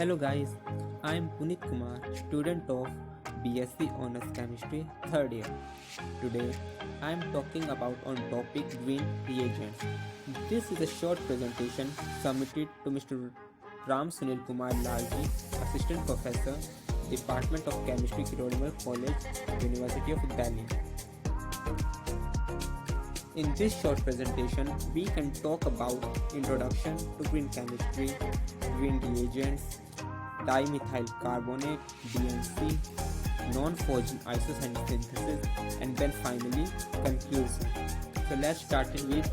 Hello guys, I am Punit Kumar, student of BSc Honors Chemistry 3rd year. Today I am talking about on topic green reagents. This is a short presentation submitted to Mr. Ram Sunil Kumar Lalji, Assistant Professor, Department of Chemistry, Kirodimal College, University of Delhi. In this short presentation, we can talk about introduction to green chemistry, green reagents, dimethyl carbonate, DMC, non-forging isocyanate synthesis, and then finally conclusion. So let's start it with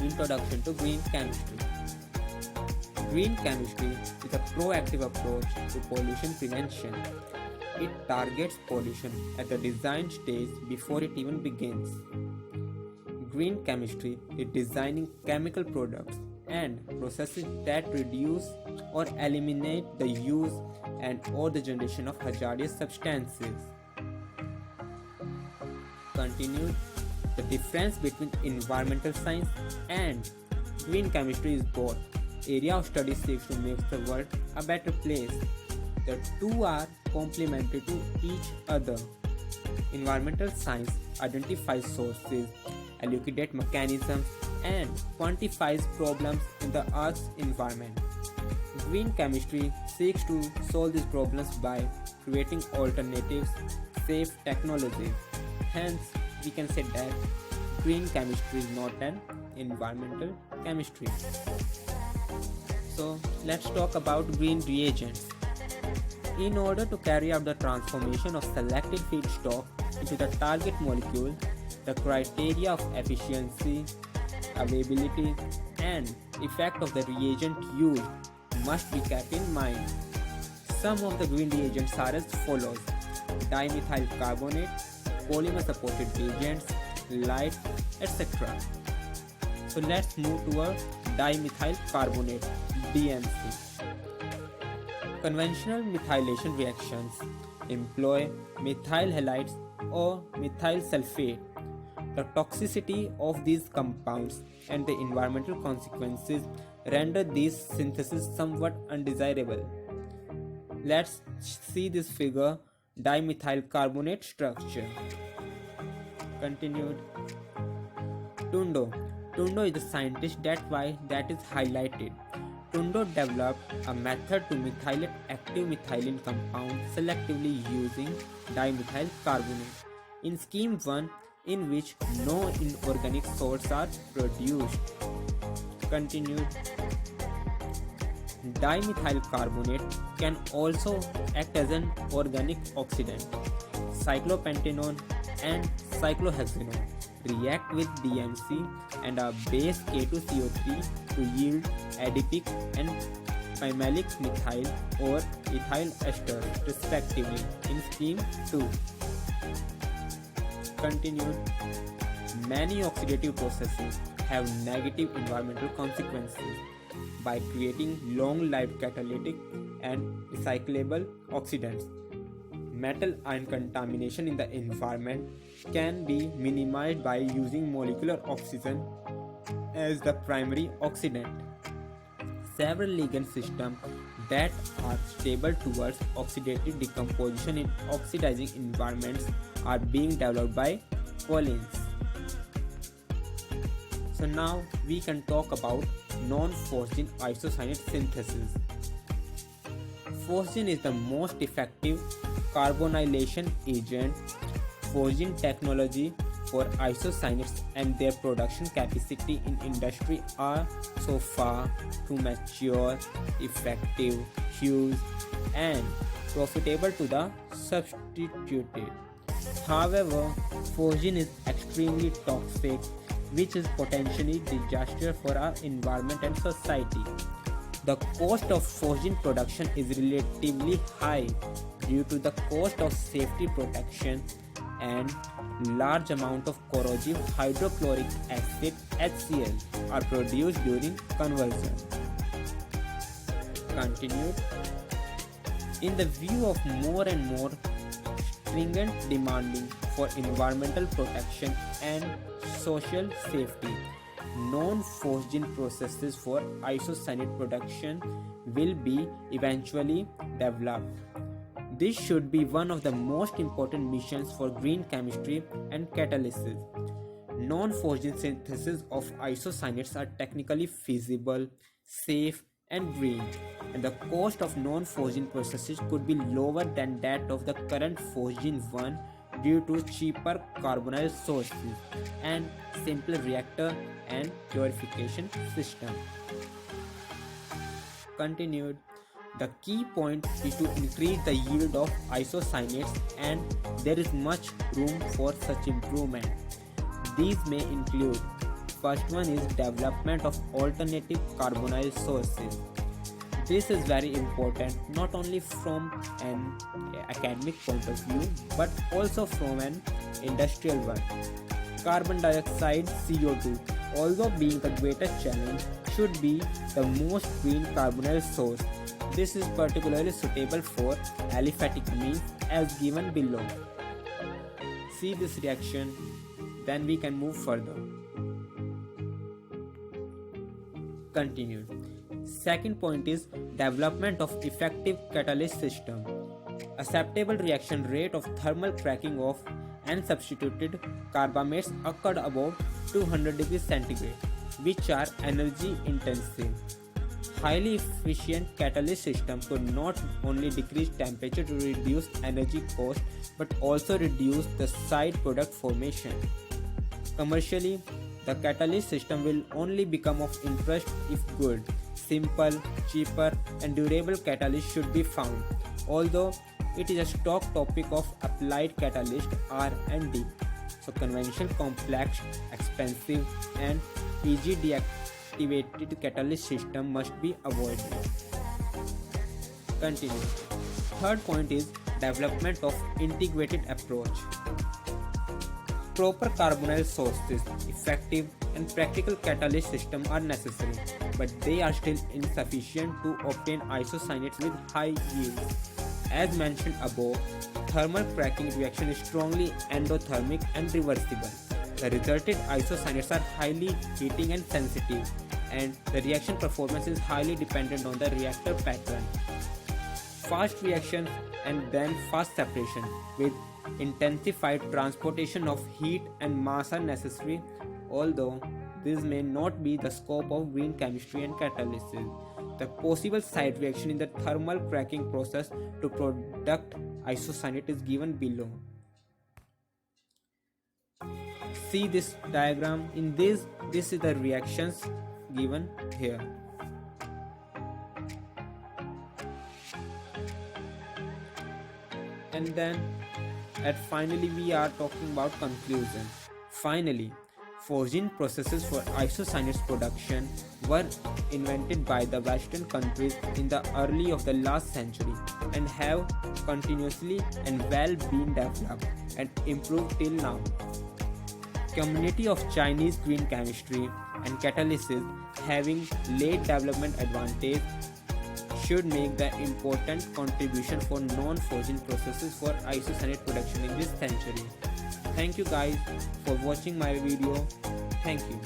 introduction to green chemistry. Green chemistry is a proactive approach to pollution prevention. It targets pollution at the design stage before it even begins. Green chemistry is designing chemical products and processes that reduce or eliminate the use and or the generation of hazardous substances. Continued, the difference between environmental science and green chemistry is both area of study seeks to make the world a better place. The two are complementary to each other. Environmental science identifies sources, elucidates mechanisms, and quantifies problems in the Earth's environment. Green chemistry seeks to solve these problems by creating alternatives, safe technologies. Hence, we can say that green chemistry is not an environmental chemistry. So, let's talk about green reagents. In order to carry out the transformation of selected feedstock into the target molecule, the criteria of efficiency, availability, and effect of the reagent used must be kept in mind. Some of the green reagents are as follows: dimethyl carbonate, polymer supported reagents, light, etc. So let's move to a dimethyl carbonate, DMC. Conventional methylation reactions employ methyl halides or methyl sulfate. The toxicity of these compounds and the environmental consequences render these syntheses somewhat undesirable. Let's see this figure dimethyl carbonate structure. Continued. Tundo. Tundo is the scientist that is highlighted. Tundo developed a method to methylate active methylene compound selectively using dimethyl carbonate. In scheme 1, in which no inorganic salts are produced. Continued. Dimethyl carbonate can also act as an organic oxidant. Cyclopentanone and cyclohexanone react with DMC and a base K2CO3 to yield adipic and pimelic methyl or ethyl esters respectively in scheme 2. Continued. Many oxidative processes have negative environmental consequences by creating long-lived catalytic and recyclable oxidants. Metal ion contamination in the environment can be minimized by using molecular oxygen as the primary oxidant. Several ligand systems that are stable towards oxidative decomposition in oxidizing environments are being developed by Collins. So now we can talk about non-phosgene isocyanate synthesis. Phosgene is the most effective carbonylation agent. Phosgene technology for isocyanates and their production capacity in industry are so far too mature, effective, huge, and profitable to the substituted. However, phosgene is extremely toxic, which is potentially disastrous for our environment and society. The cost of phosgene production is relatively high due to the cost of safety protection and large amount of corrosive hydrochloric acid HCl are produced during conversion. Continued. In the view of more and more stringent demanding for environmental protection and social safety, non-phosgene processes for isocyanate production will be eventually developed. This should be one of the most important missions for green chemistry and catalysis. Non-phosgene synthesis of isocyanates are technically feasible, safe, and green, and the cost of non-phosgene processes could be lower than that of the current phosgene one due to cheaper carbonyl sources and simpler reactor and purification system. Continued. The key point is to increase the yield of isocyanates, and there is much room for such improvement. These may include: first one is development of alternative carbonyl sources. This is very important not only from an academic point of view but also from an industrial one. Carbon dioxide CO2, although being the greatest challenge, should be the most green carbonyl source. This is particularly suitable for aliphatic amines as given below. See this reaction, then we can move further. Continued. Second point is development of effective catalyst system. Acceptable reaction rate of thermal cracking of unsubstituted carbamates occurred above 200 degrees centigrade, which are energy intensive. Highly efficient catalyst system could not only decrease temperature to reduce energy cost but also reduce the side product formation. Commercially, the catalyst system will only become of interest if good, simple, cheaper, and durable catalyst should be found, although it is a stock topic of applied catalyst R&D. So conventional, complex, expensive, and easy deactivated catalyst system must be avoided. Continue. Third point is development of integrated approach. Proper carbonyl sources, effective and practical catalyst system are necessary, but they are still insufficient to obtain isocyanates with high yields. As mentioned above, thermal cracking reaction is strongly endothermic and reversible. The resulted isocyanates are highly heating and sensitive, and the reaction performance is highly dependent on the reactor pattern. Fast reaction and then fast separation with intensified transportation of heat and mass are necessary, although this may not be the scope of green chemistry and catalysis. The possible side reaction in the thermal cracking process to product isocyanate is given below. See this diagram. In this is the reactions given here. And then finally we are talking about conclusion. Finally, phosgene processes for isocyanates production were invented by the Western countries in the early of the last century and have continuously and well been developed and improved till now. Community of Chinese green chemistry and catalysis having late development advantage should make the important contribution for non-phosgene processes for isocyanate production in this century. Thank you guys for watching my video. Thank you.